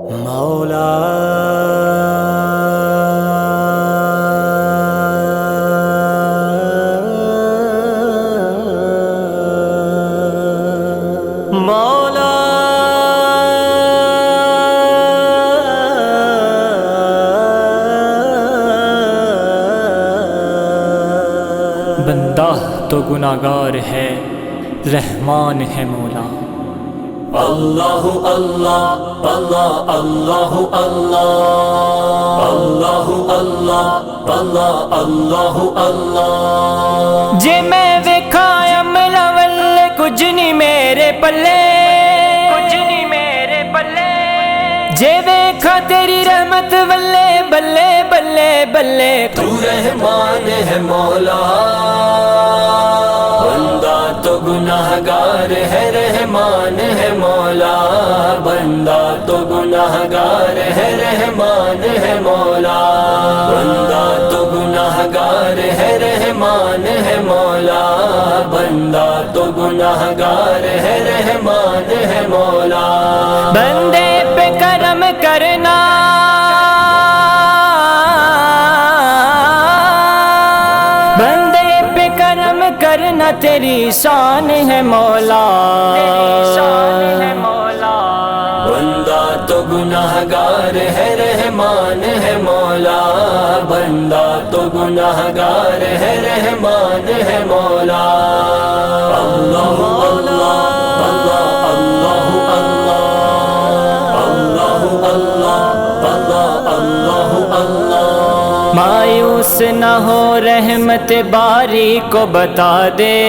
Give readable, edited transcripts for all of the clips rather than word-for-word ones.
مولا مولا بندہ تو گناہگار ہے، رحمان ہے مولا۔ اللہ اللہ اللہ اللہ اللہ اللہ اللہ اللہ اللہ اللہ جے میں ویکھا عملہ ولے کچھ نہیں میرے پلے، کچھ نہیں میرے پلے، جے ویکھا تیری رحمت ولے بلے بلے بلے، تو رحمان ہے مولا، بندہ تو گناہگار ہے، رحمان ہے مولا، بندہ تو گناہگار ہے، رحمان ہے مولا، بندہ تو گناہگار ہے، رحمان ہے مولا، بندہ تو گناہگار ہے، رحمان ہے مولا۔ بندے پہ کرم کرنا کرنا تیری شان ہے مولا، شان ہے مولا، بندہ تو گناہگار ہے، رحمان ہے مولا، بندہ تو گناہگار ہے، رحمان ہے مولا۔ اللہ اللہ اللہ اللہ اللہ اللہ اللہ اللہ اللہ۔ مایوس نہ ہو رحمت باری کو بتا دے،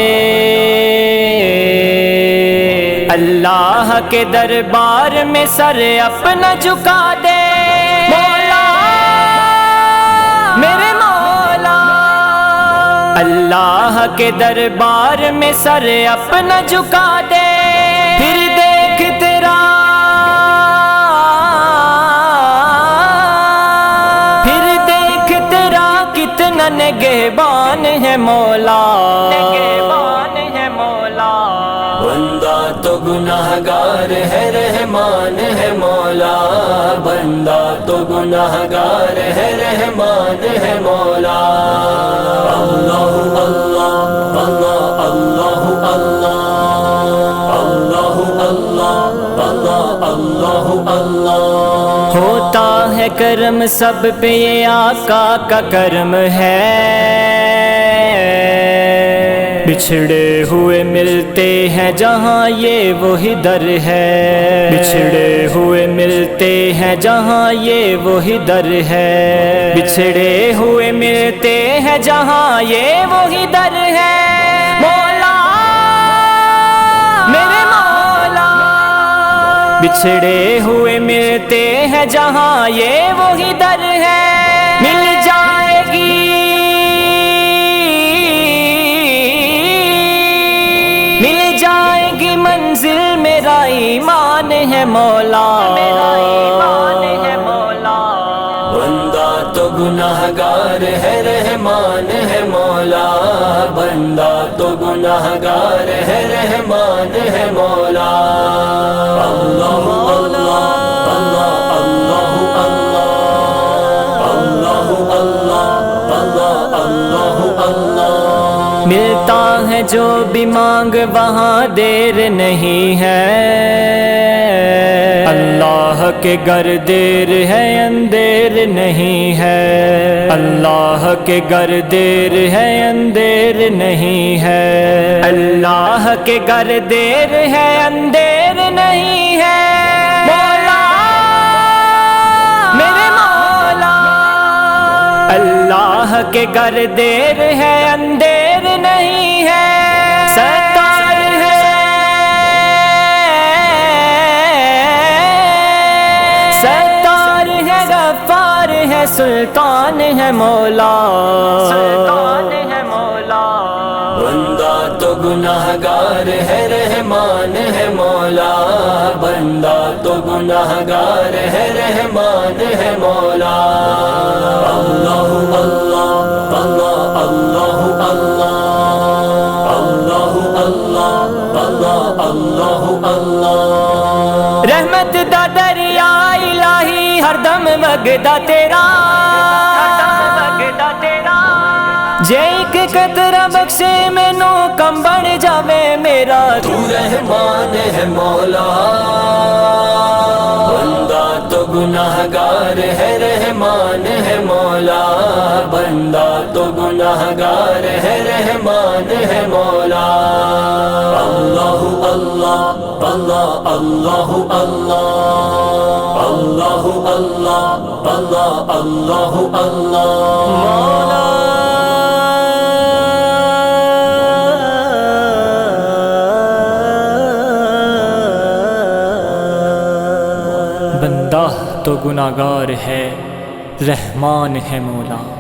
اللہ کے دربار میں سر اپنا جھکا دے، مولا میرے مولا، اللہ کے دربار میں سر اپنا جھکا دے، پھر دیکھ تیرا کتنا نگہبان ہے مولا، نگہبان ہے مولا، بندہ تو گناہگار ہے، رحمان ہے مولا، بندہ تو گناہگار ہے، رحمان ہے مولا۔ اللہ اللہ اللہ اللہ اللہ اللہ اللہ اللہ اللہ۔ ہوتا ہے کرم سب پہ، یہ آقا کا کرم ہے، بچھڑے ہوئے ملتے ہیں جہاں یہ وہی در ہے، بچھڑے ہوئے ملتے ہیں جہاں یہ وہی در ہے، بچھڑے ہوئے ملتے ہیں جہاں یہ وہی در ہے، مولا میرے مولا، بچھڑے ہوئے ملتے ہیں جہاں یہ وہی در ہے، مل جائے گی منزل، میرا ایمان ہے مولا، میرا ایمان ہے مولا، بندہ تو گناہگار ہے، رحمان ہے مولا، بندہ تو گناہگار ہے، رحمان ہے مولا۔ اللہ اللہ اللہ اللہ اللہ اللہ اللہ اللہ اللہ۔ ملتا ہے جو بھی مانگ وہاں دیر نہیں ہے، اللہ کے گھر دیر ہے اندھیر نہیں ہے، اللہ کے گھر دیر ہے اندھیر نہیں ہے، اللہ کے گھر دیر ہے اندھیر نہیں ہے، مولا میرے مولا، اللہ کے گھر دیر ہے اندھیر نہیں ہے، ستار ہے ستار ہے غفار ہے، سلطان ہے مولا، سلطان ہے مولا، بندہ تو گناہگار ہے، رحمان ہے مولا، بندہ تو گناہگار ہے، رحمان ہے مولا۔ اللہ اللہ اللہ اللہ اللہ اللہ اللہ اللہ اللہ۔ رحمت رحمت دا دریا الہی ہر دم وگدا تیرا جے ایک قطرہ بخشے مینوں کم بن جاوے میرا تو رحمان ہے مولا بندہ تو گناہگار ہے رحمان ہے مولا بندہ تو گناہگار ہے رحمان ہے مولا اللہ اللہ اللہ اللہ اللہ اللہ اللہ اللہ اللہ اللہ بندہ تو گناہگار ہے رحمان ہے مولا